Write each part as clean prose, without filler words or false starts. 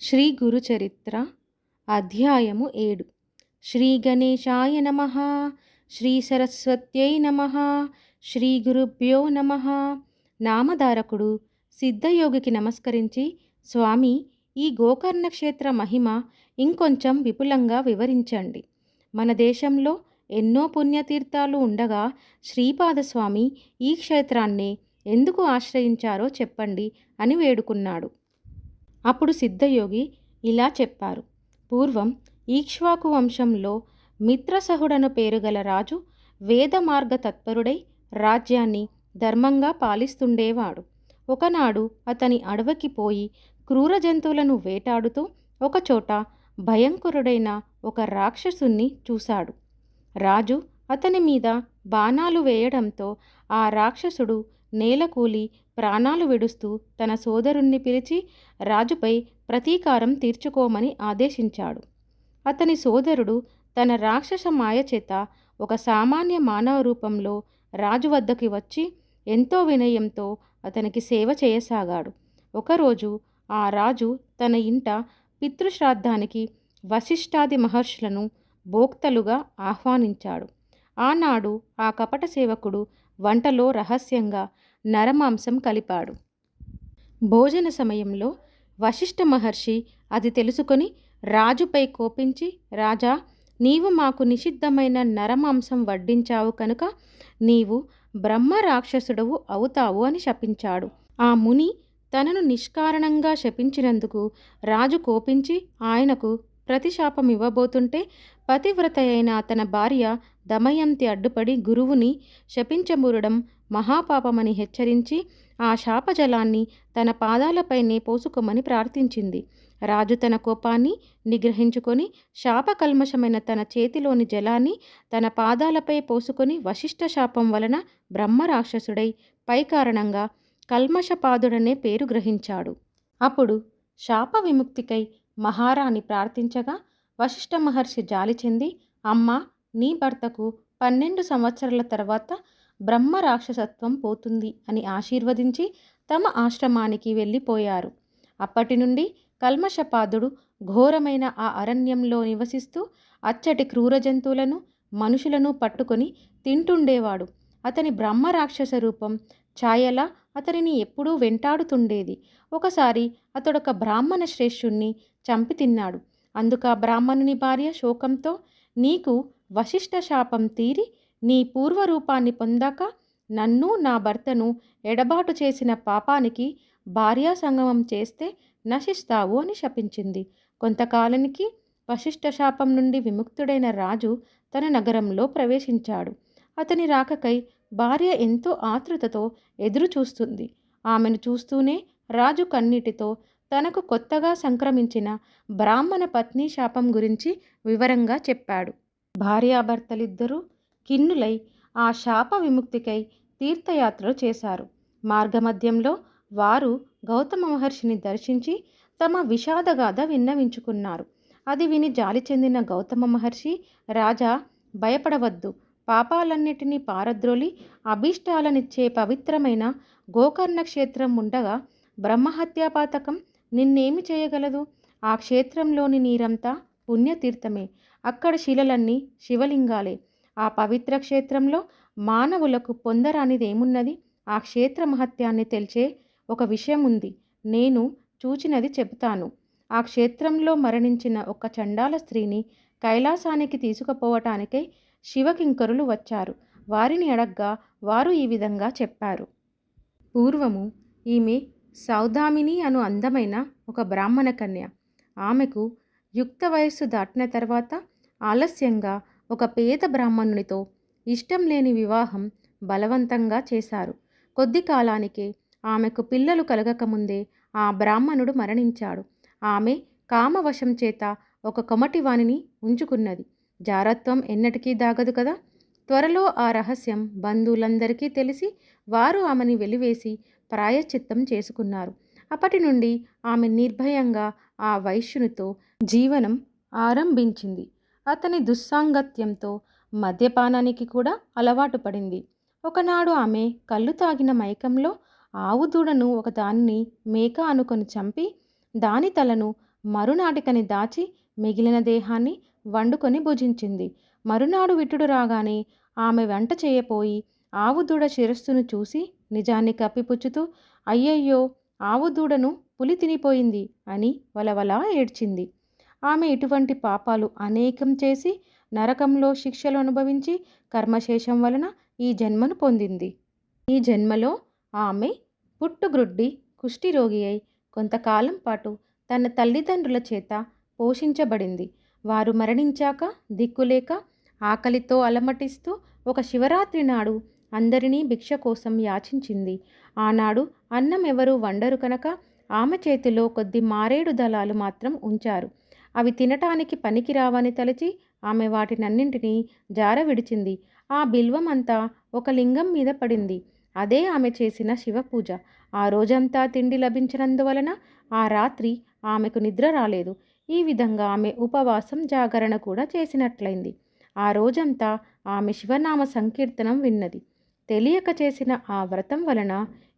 శ్రీ గురుచరిత్ర అధ్యాయము 7. శ్రీ గణేశాయ నమః. శ్రీ సరస్వత్యై నమః. శ్రీ గురుభ్యో నమః. నామధారకుడు సిద్ధయోగికి నమస్కరించి, స్వామి, ఈ గోకర్ణ క్షేత్ర మహిమ ఇంకొంచెం విపులంగా వివరించండి. మన దేశంలో ఎన్నో పుణ్యతీర్థాలు ఉండగా శ్రీపాదస్వామి ఈ క్షేత్రాన్నే ఎందుకు ఆశ్రయించారో చెప్పండి అని వేడుకున్నాడు. అప్పుడు సిద్ధయోగి ఇలా చెప్పారు. పూర్వం ఈక్ష్వాకు వంశంలో మిత్రసహుడను పేరుగల రాజు వేద మార్గ తత్పరుడై రాజ్యాన్ని ధర్మంగా పాలిస్తుండేవాడు. ఒకనాడు అతని అడవికి పోయి క్రూర జంతువులను వేటాడుతూ ఒకచోట భయంకరుడైన ఒక రాక్షసుణ్ణి చూశాడు. రాజు అతని మీద బాణాలు వేయడంతో ఆ రాక్షసుడు నేలకూలి ప్రాణాలు విడుస్తూ తన సోదరుణ్ణి పిలిచి రాజుపై ప్రతీకారం తీర్చుకోమని ఆదేశించాడు. అతని సోదరుడు తన రాక్షస మాయచేత ఒక సామాన్య మానవ రూపంలో రాజు వద్దకి వచ్చి ఎంతో వినయంతో అతనికి సేవ చేయసాగాడు. ఒకరోజు ఆ రాజు తన ఇంట పితృశ్రాద్ధానికి వశిష్ఠాది మహర్షులను భోక్తలుగా ఆహ్వానించాడు. ఆనాడు ఆ కపట సేవకుడు వంటలో రహస్యంగా నరమాంసం కలిపాడు. భోజన సమయంలో వశిష్ఠ మహర్షి అది తెలుసుకొని రాజుపై కోపించి, రాజా, నీవు మాకు నిషిద్ధమైన నరమాంసం వడ్డించావు కనుక నీవు బ్రహ్మ రాక్షసుడవు అవుతావు అని శపించాడు. ఆ ముని తనను నిష్కారణంగా శపించినందుకు రాజు కోపించి ఆయనకు ప్రతిశాపం ఇవ్వబోతుంటే పతివ్రత అయిన అతని భార్య దమయంతి అడ్డుపడి గురువుని శపించమురడం మహాపాపమని హెచ్చరించి ఆ శాపజలాన్ని తన పాదాలపైనే పోసుకోమని ప్రార్థించింది. రాజు తన కోపాన్ని నిగ్రహించుకొని శాపకల్మషమైన తన చేతిలోని జలాన్ని తన పాదాలపై పోసుకొని వశిష్ఠ శాపం వలన బ్రహ్మరాక్షసుడై పై కారణంగా కల్మషపాదుడనే పేరు గ్రహించాడు. అప్పుడు శాప విముక్తికై మహారాణి ప్రార్థించగా వశిష్ఠ మహర్షి జాలి చెంది, అమ్మా, నీ భర్తకు 12 సంవత్సరాల తర్వాత బ్రహ్మ రాక్షసత్వం పోతుంది అని ఆశీర్వదించి తమ ఆశ్రమానికి వెళ్ళిపోయారు. అప్పటి నుండి కల్మషపాదుడు ఘోరమైన ఆ అరణ్యంలో నివసిస్తూ అచ్చటి క్రూర జంతువులను మనుషులను పట్టుకొని తింటుండేవాడు. అతని బ్రహ్మ రాక్షస రూపం ఛాయలా అతనిని ఎప్పుడూ వెంటాడుతుండేది. ఒకసారి అతడొక బ్రాహ్మణ శ్రేష్ఠుణ్ణి చంపి తిన్నాడు. అందుక బ్రాహ్మణుని భార్య శోకంతో, నీకు వశిష్ఠ శాపం తీరి నీ పూర్వరూపాన్ని పొందాక నన్ను నా భర్తను ఎడబాటు చేసిన పాపానికి భార్యా సంగమం చేస్తే నశిస్తావు అని శపించింది. కొంతకాలానికి వశిష్ఠ శాపం నుండి విముక్తుడైన రాజు తన నగరంలో ప్రవేశించాడు. అతని రాకకై భార్య ఎంతో ఆతృతతో ఎదురు చూస్తుంది. ఆమెను చూస్తూనే రాజు కన్నీటితో తనకు కొత్తగా సంక్రమించిన బ్రాహ్మణ పత్ని శాపం గురించి వివరంగా చెప్పాడు. భార్యాభర్తలిద్దరూ కిన్నులై ఆ శాప విముక్తికై తీర్థయాత్రలు చేశారు. మార్గమధ్యంలో వారు గౌతమ మహర్షిని దర్శించి తమ విషాదగాథ విన్నవించుకున్నారు. అది విని జాలి చెందిన గౌతమ మహర్షి, రాజా, భయపడవద్దు, పాపాలన్నిటినీ పారద్రోలి అభీష్టాలనిచ్చే పవిత్రమైన గోకర్ణ క్షేత్రం ఉండగా బ్రహ్మహత్యాపాతకం నిన్నేమి చేయగలదు? ఆ క్షేత్రంలోని నీరంతా పుణ్యతీర్థమే. అక్కడ శిలలన్నీ శివలింగాలే. ఆ పవిత్ర క్షేత్రంలో మానవులకు పొందరానిదేమున్నది? ఆ క్షేత్ర మహత్యాన్ని తెలిసే ఒక విషయం ఉంది. నేను చూచినది చెబుతాను. ఆ క్షేత్రంలో మరణించిన ఒక చండాల స్త్రీని కైలాసానికి తీసుకుపోవటానికై శివకింకరులు వచ్చారు. వారిని అడగ్గా వారు ఈ విధంగా చెప్పారు. పూర్వము ఈమె సౌదామిని అను అందమైన ఒక బ్రాహ్మణ కన్య. ఆమెకు యుక్త వయస్సు దాటిన తర్వాత ఆలస్యంగా ఒక పేద బ్రాహ్మణునితో ఇష్టం లేని వివాహం బలవంతంగా చేశారు. కొద్ది కాలానికే ఆమెకు పిల్లలు కలగకముందే ఆ బ్రాహ్మణుడు మరణించాడు. ఆమె కామవశం చేత ఒక కొమటివానిని ఉంచుకున్నది. జారత్వం ఎన్నటికీ దాగదు కదా. త్వరలో ఆ రహస్యం బంధువులందరికీ తెలిసి వారు ఆమెని వెలివేసి ప్రాయశ్చిత్తం చేసుకున్నారు. అప్పటి నుండి ఆమె నిర్భయంగా ఆ వైశ్యునితో జీవనం ఆరంభించింది. అతని దుస్సాంగత్యంతో మద్యపానానికి కూడా అలవాటు పడింది. ఒకనాడు ఆమె కళ్ళు తాగిన మైకంలో ఆవు దూడను ఒకదానిని మేక అనుకొని చంపి దాని తలను మరునాటికని దాచి మిగిలిన దేహాన్ని వండుకొని భుజించింది. మరునాడు విటుడు రాగానే ఆమె వంట చేయపోయి ఆవు దూడ శిరస్సును చూసి నిజాన్ని కప్పిపుచ్చుతూ అయ్యయ్యో, ఆవు దూడను పులి తినిపోయింది అని వలవలా ఏడ్చింది. ఆమె ఇటువంటి పాపాలు అనేకం చేసి నరకంలో శిక్షలు అనుభవించి కర్మశేషం వలన ఈ జన్మను పొందింది. ఈ జన్మలో ఆమె పుట్టుగ్రుడ్డి కుష్ఠిరోగి అయి కొంతకాలం పాటు తన తల్లిదండ్రుల చేత పోషించబడింది. వారు మరణించాక దిక్కులేక ఆకలితో అలమటిస్తూ ఒక శివరాత్రి నాడు అందరినీ భిక్ష కోసం యాచించింది. ఆనాడు అన్నం ఎవరూ వండరు కనుక ఆమె చేతిలో కొద్ది మారేడు దళాలు మాత్రం ఉంచారు. అవి తినటానికి పనికిరావని తలచి ఆమె వాటినన్నింటినీ జార విడిచింది. ఆ బిల్వం అంతా ఒక లింగం మీద పడింది. అదే ఆమె చేసిన శివపూజ. ఆ రోజంతా తిండి లభించినందువలన ఆ రాత్రి ఆమెకు నిద్ర రాలేదు. ఈ విధంగా ఆమె ఉపవాసం జాగరణ కూడా చేసినట్లయింది. ఆ రోజంతా ఆమె శివనామ సంకీర్తనం విన్నది. తెలియక చేసిన ఆ వ్రతం వలన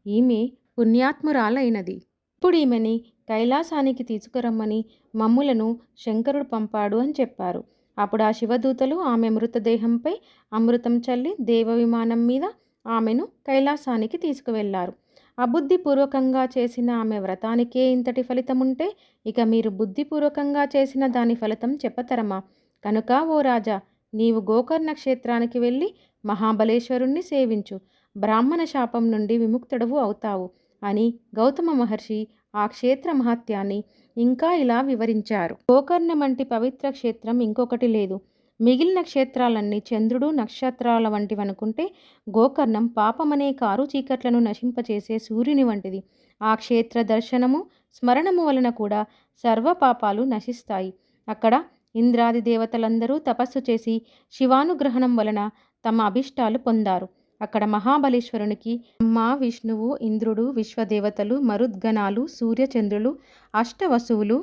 ఈమె పుణ్యాత్మురాలైనది. ఇప్పుడు ఈమెని కైలాసానికి తీసుకురమ్మని మమ్ములను శంకరుడు పంపాడు అని చెప్పారు. అప్పుడు ఆ శివదూతలు ఆమె మృతదేహంపై అమృతం చల్లి దేవ విమానం మీద ఆమెను కైలాసానికి తీసుకువెళ్లారు. అబుద్ధిపూర్వకంగా చేసిన ఆమె వ్రతానికే ఇంతటి ఫలితం ఉంటే ఇక మీరు బుద్ధిపూర్వకంగా చేసిన దాని ఫలితం చెప్పతరమా? కనుక ఓ రాజా, నీవు గోకర్ణ క్షేత్రానికి వెళ్ళి మహాబలేశ్వరుణ్ణి సేవించు. బ్రాహ్మణ శాపం నుండి విముక్తుడవు అవుతావు అని గౌతమ మహర్షి ఆ క్షేత్ర మహత్యాన్ని ఇంకా ఇలా వివరించారు. గోకర్ణం వంటి పవిత్ర క్షేత్రం ఇంకొకటి లేదు. మిగిలిన క్షేత్రాలన్నీ చంద్రుడు నక్షత్రాల వంటివనుకుంటే గోకర్ణం పాపమనే కారు చీకట్లను నశింపచేసే సూర్యుని వంటిది. ఆ క్షేత్ర దర్శనము స్మరణము వలన కూడా సర్వ పాపాలు నశిస్తాయి. అక్కడ ఇంద్రాది దేవతలందరూ తపస్సు చేసి శివానుగ్రహణం వలన తమ అభిష్టాలు పొందారు. అక్కడ మహాబలేశ్వరునికి బ్రహ్మ, విష్ణువు, ఇంద్రుడు, విశ్వదేవతలు, మరుద్గణాలు, సూర్యచంద్రులు, అష్టవసువులు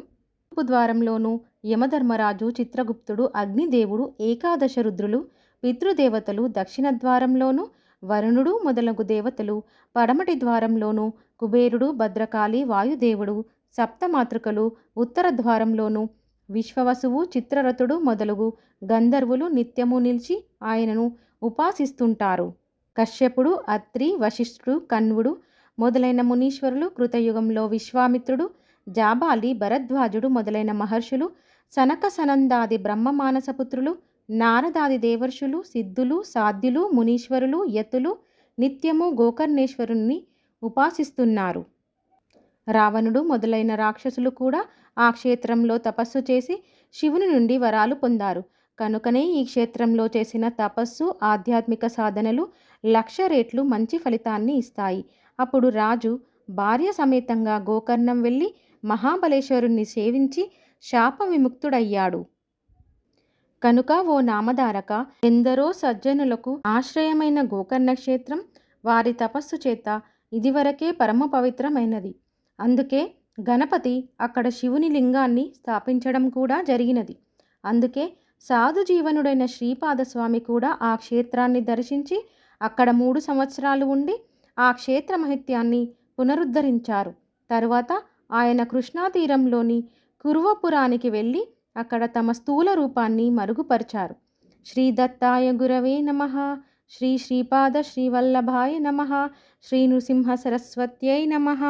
తూర్పు ద్వారంలోనూ, యమధర్మరాజు, చిత్రగుప్తుడు, అగ్నిదేవుడు, ఏకాదశ రుద్రులు, పితృదేవతలు దక్షిణ ద్వారంలోనూ, వరుణుడు మొదలగు దేవతలు పడమటి ద్వారంలోనూ, కుబేరుడు, భద్రకాళి, వాయుదేవుడు, సప్తమాతృకలు ఉత్తర ద్వారంలోనూ, విశ్వవసువు, చిత్రరథుడు మొదలగు గంధర్వులు నిత్యము నిలిచి ఆయనను ఉపాసిస్తుంటారు. కశ్యపుడు, అత్రి, వశిష్ఠుడు, కణ్వుడు మొదలైన మునీశ్వరులు, కృతయుగంలో విశ్వామిత్రుడు, జాబాలి, భరద్వాజుడు మొదలైన మహర్షులు, సనక సనందాది బ్రహ్మ మానసపుత్రులు, నారదాది దేవర్షులు, సిద్ధులు, సాధ్యులు, మునీశ్వరులు, యతులు నిత్యము గోకర్ణేశ్వరుణ్ణి ఉపాసిస్తున్నారు. రావణుడు మొదలైన రాక్షసులు కూడా ఆ క్షేత్రంలో తపస్సు చేసి శివుని నుండి వరాలు పొందారు. కనుకనే ఈ క్షేత్రంలో చేసిన తపస్సు, ఆధ్యాత్మిక సాధనలు 1,00,000 రెట్లు మంచి ఫలితాన్ని ఇస్తాయి. అప్పుడు రాజు భార్య సమేతంగా గోకర్ణం వెళ్ళి మహాబలేశ్వరుణ్ణి సేవించి శాప విముక్తుడయ్యాడు. కనుక ఓ నామధారక, ఎందరో సజ్జనులకు ఆశ్రయమైన గోకర్ణ క్షేత్రం వారి తపస్సు చేత ఇదివరకే పరమ పవిత్రమైనది. అందుకే గణపతి అక్కడ శివుని లింగాన్ని స్థాపించడం కూడా జరిగినది. అందుకే సాధు జీవనుడైన శ్రీపాదస్వామి కూడా ఆ క్షేత్రాన్ని దర్శించి అక్కడ 3 సంవత్సరాలు ఉండి ఆ క్షేత్ర మహిత్యాన్ని పునరుద్ధరించారు. తరువాత ఆయన కృష్ణాతీరంలోని కురువపురానికి వెళ్ళి అక్కడ తమ స్థూల రూపాన్ని మరుగుపరిచారు. శ్రీ దత్తాయ గురవే నమః. శ్రీ శ్రీపాద శ్రీవల్లభాయ నమః. శ్రీ నృసింహ సరస్వత్యై నమః.